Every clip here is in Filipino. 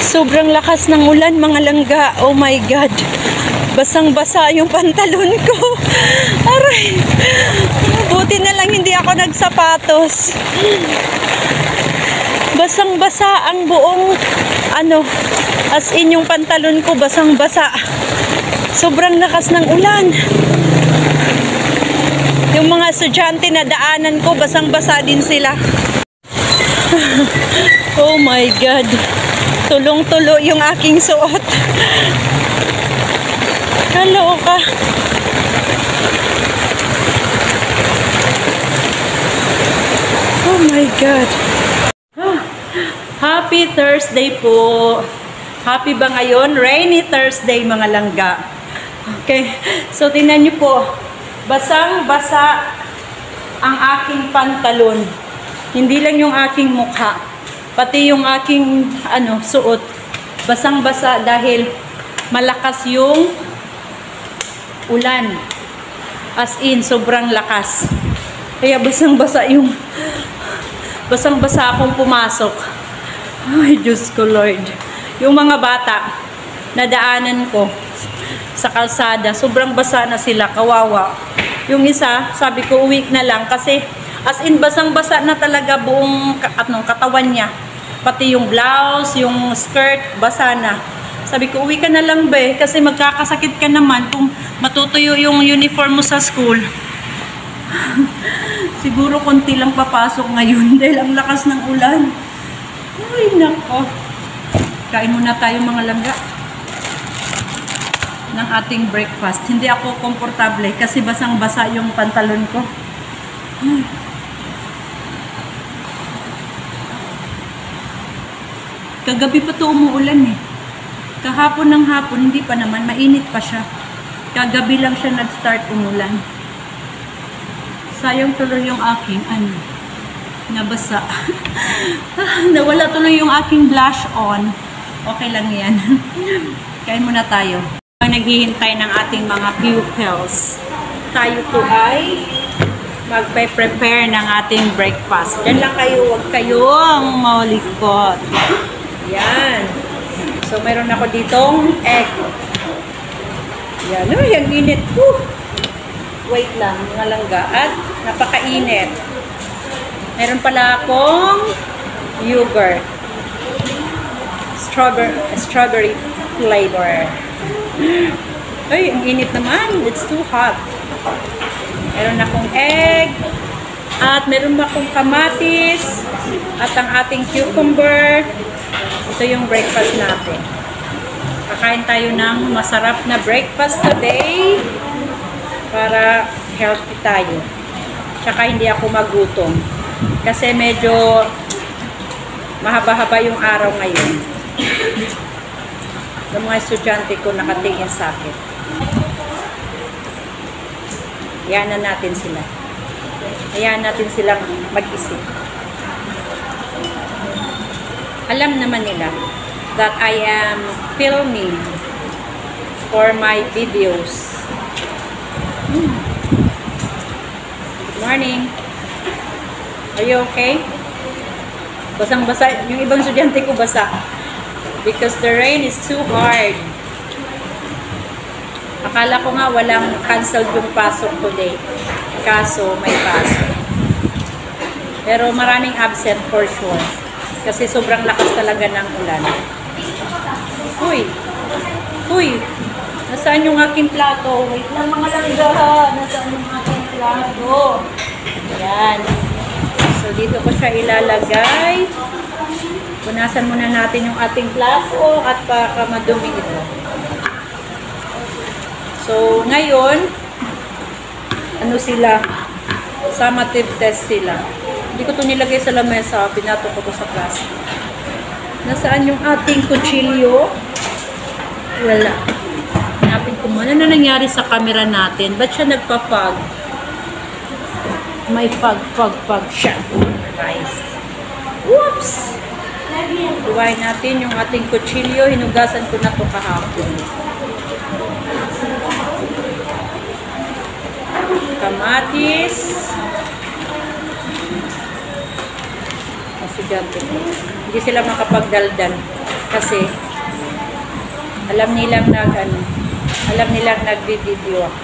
Sobrang lakas ng ulan, mga langga. Oh my God. Basang-basa yung pantalon ko. Aray. Buti na lang hindi ako nagsapatos. Basang-basa ang buong as in yung pantalon ko basang-basa. Sobrang lakas ng ulan. Yung mga estudyante na daanan ko, basang-basa din sila. Oh my God. Tulong-tulo yung aking suot. Kaloka. Oh my God. Happy Thursday po. Happy ba ngayon? Rainy Thursday, mga langga. Okay. So, tingnan niyo po. Basang-basa ang aking pantalon. Hindi lang yung aking mukha. Pati yung aking suot. Basang-basa dahil malakas yung ulan. As in, sobrang lakas. Kaya basang-basa akong pumasok. Ay, Diyos ko, Lord. Yung mga bata, nadaanan ko sa kalsada, sobrang basa na sila, kawawa. Yung isa, sabi ko, uwi na lang kasi as in, basang-basa na talaga buong katawan niya. Pati yung blouse, yung skirt, basa na. Sabi ko, uwi ka na lang ba kasi magkakasakit ka naman kung matutuyo yung uniform mo sa school. Siguro konti lang papasok ngayon dahil ang lakas ng ulan. Ay, nako. Kain muna tayo, mga langga, ng ating breakfast. Hindi ako komportable kasi basang-basa yung pantalon ko. Kagabi pa to umuulan eh. Kahapon ng hapon, hindi pa naman, mainit pa siya. Kagabi lang siya nag-start umulan. Sayang tuloy yung aking nabasa. Nawala tuloy yung aking blush on. Okay lang yan. Kain muna tayo. Naghihintay ng ating mga pupils. Tayo po ay magpe-prepare ng ating breakfast. Yan lang kayo, huwag kayong malikot. Yan. So, mayroon ako ditong egg. Yan. Oh, yung init. Wait lang, mga langga. At napakainit. Meron pala akong yogurt. Strawberry flavor. Ay, ang init naman. It's too hot. Meron akong egg. At meron akong kamatis. At ang ating cucumber. Ito yung breakfast natin. Kakain tayo ng masarap na breakfast today. Para healthy tayo. Tsaka hindi ako magutom. Kasi medyo mahaba-haba yung araw ngayon. Yung mga estudyante ko nakatingin sa akin. Hayaan na natin sila. Hayaan natin silang mag-isip. Alam naman nila that I am filming for my videos. Good morning. Are you okay? Basang-basa. Yung ibang estudyante ko basa. Because the rain is too hard. Akala ko nga walang canceled yung pasok today. Kaso may pasok. Pero maraming absent for sure. Kasi sobrang lakas talaga ng ulan. Uy! Uy! Nasaan yung aking plato? Wait lang, mga langga. Nasaan yung aking plato? Yan. So, dito ko siya ilalagay. Punasan muna natin yung ating plato at baka madumi ito. So, ngayon, sila? Summative test sila. Hindi ko ito nilagay sa lamesa. Pinato ko ito sa plastic. Nasaan yung ating kutsilyo? Wala. Hanapin ko muna. Ano nangyari sa camera natin? Ba't siya nagpa-fog? May fog siya. Nice. Whoops! Buwain natin yung ating kutsilyo. Hinugasan ko na ito kahapon. Kamatis. Estudyante ko. Hindi sila makapagdaldan. Kasi alam nilang nagvi-video ako.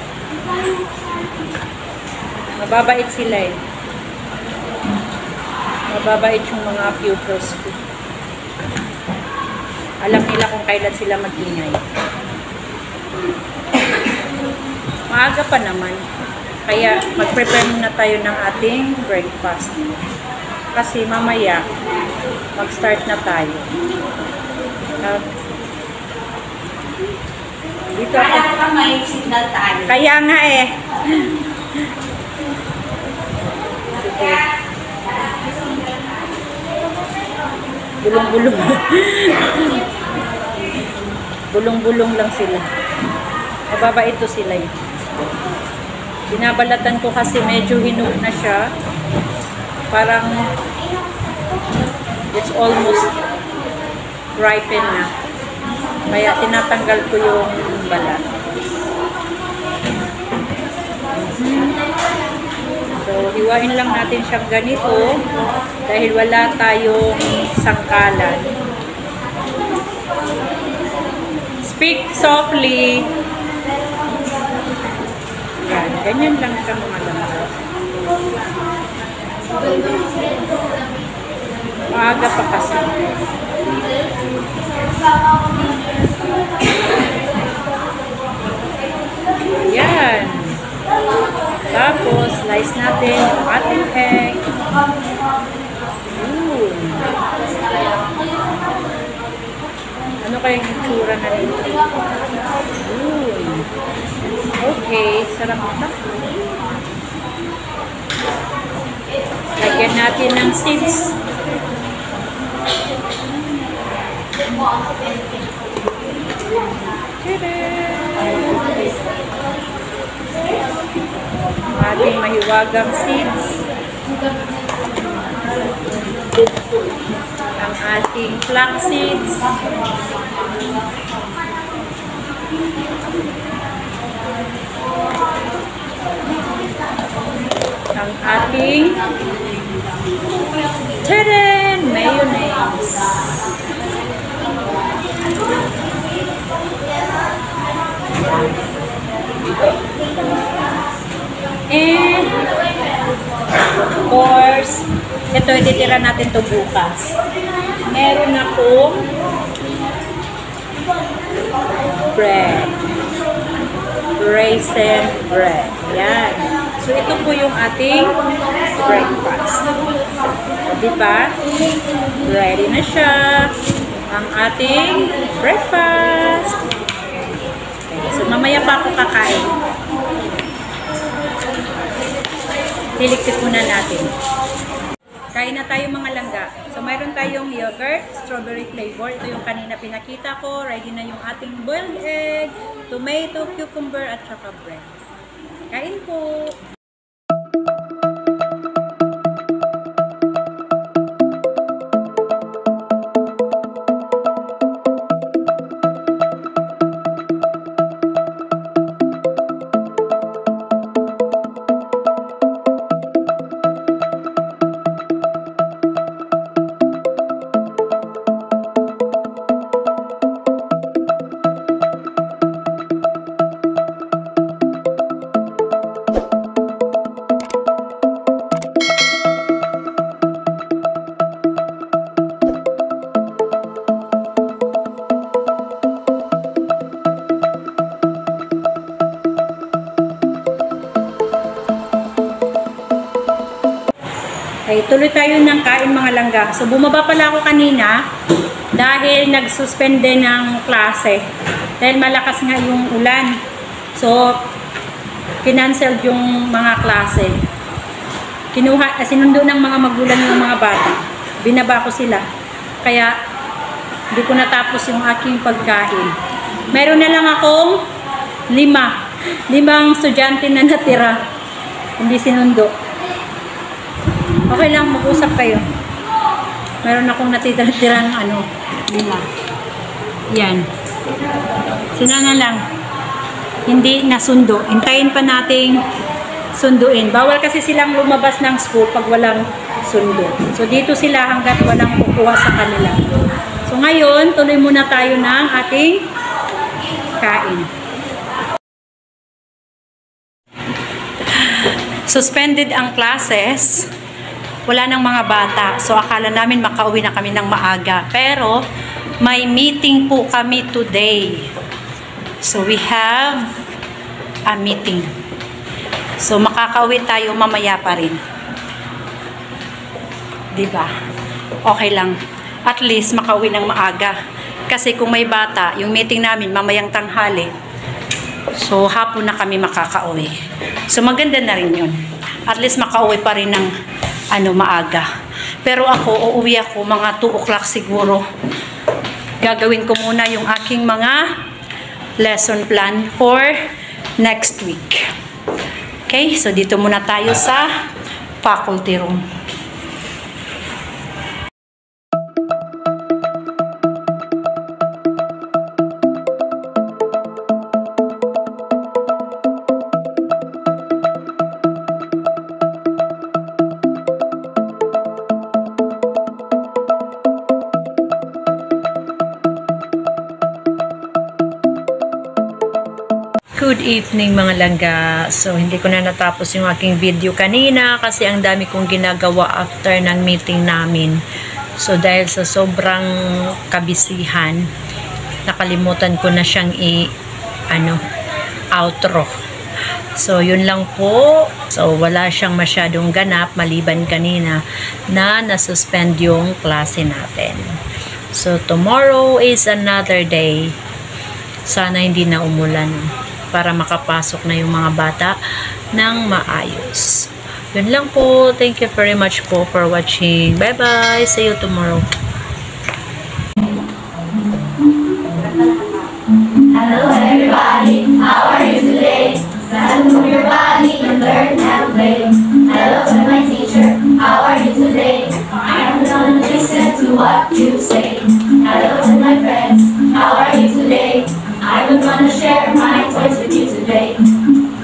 Mababait sila eh. Mababait yung mga pupils ko. Alam nila kung kailan sila mag-ingay. Maaga pa naman. Kaya mag-prepare muna tayo ng ating breakfast. Kasi mamaya mag-start na tayo. Dito ako. May signal tayo. Kaya nga eh. Sige. Bulong-bulong. Bulong-bulong lang sila. Mababait ito sila eh. Binabalatan ko kasi medyo hinog na siya. Parang it's almost ripen na. Kaya tinatanggal ko yung balat. So, hiwain lang natin siyang ganito dahil wala tayong sangkalan. Speak softly. Yan, ganyan lang siya mga laman. Maaga pa kasi. Yan. Tapos, slice natin yung ating egg. Ano kayang itsura na nito? Okay, sarap ito. Lagyan natin ng seeds. Ating mahiwagang seeds. Ang ating flax seeds. Ang ating tadaan! Mayonnaise. And of course, ito ititira natin to bukas. Meron akong bread. Raisin bread. Yan. So, ito po yung ating breakfast. So, diba? Ready na siya. Ang ating breakfast. Okay. So, mamaya pa ako kakain. Tiliktik muna natin. Kain na tayo mga langga. So, mayroon tayong yogurt, strawberry flavor. Ito yung kanina pinakita ko. Ready na yung ating boiled egg, tomato, cucumber, at saka bread. Kain po! Okay, tuloy tayo ng kain mga langga. So, bumaba pala ako kanina dahil nag-suspende ng klase. Dahil malakas nga yung ulan. So, kinancel yung mga klase. Sinundo ng mga magulang yung mga bata. Binaba ko sila. Kaya, hindi ko natapos yung aking pagkain. Meron na lang akong 5 estudyante na natira. Hindi sinundo. Okay lang, mag-usap kayo. Meron akong natitira-tirang 5. Yan. Sina na lang. Hindi nasundo. Hintayin pa nating sunduin. Bawal kasi silang lumabas ng school pag walang sundo. So, dito sila hanggat walang kukuha sa kanila. So, So ngayon, tuloy muna tayo ng ating kain. Suspended ang classes. Wala nang mga bata. So akala namin makauwi na kami ng maaga. Pero may meeting po kami today. So we have a meeting. So makakauwi tayo mamaya pa rin. 'Di ba? Okay lang. At least makauwi ng maaga. Kasi kung may bata, yung meeting namin mamayang tanghali. So hapon na kami makakauwi. So maganda na rin 'yun. At least makauwi pa rin ng maaga. Pero ako, uuwi ako mga 2 o'clock siguro. Gagawin ko muna yung aking mga lesson plan for next week. Okay, so dito muna tayo sa faculty room. Good evening mga langga. So hindi ko na natapos yung aking video kanina kasi ang dami kong ginagawa after ng meeting namin. So dahil sa sobrang kabisihan, nakalimutan ko na siyang outro. So yun lang po. So wala siyang masyadong ganap maliban kanina na nasuspend yung klase natin. So tomorrow is another day. Sana hindi na umulan para makapasok na yung mga bata ng maayos. Yun lang po. Thank you very much po for watching. Bye-bye. See you tomorrow. Hello everybody, how are you today? Stand move your body and learn and play. Hello to my teacher, how are you today? I'm gonna listen to what you say. Hello to my friends, how are you today? I'm gonna share my toys with you today.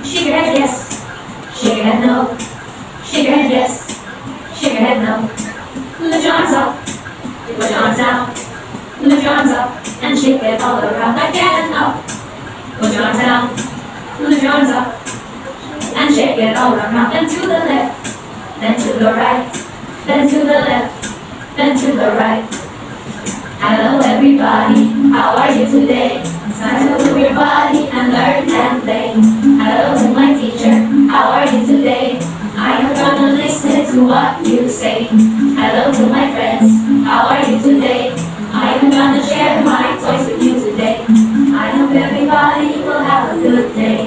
Shake your head yes, shake your head no. Shake your head yes, shake your head no. Lift your arms up, put your arms down. Lift your arms up and shake it all around again now. Put your arms down, lift your arms up and shake it all around. Then to the left, then to the right, then to the left, then to the right. Hello everybody, how are you today? It's time to move your body and learn and play. Hello to my teacher, how are you today? I am gonna listen to what you say. Hello to my friends, how are you today? I am gonna share my toys with you today. I hope everybody will have a good day.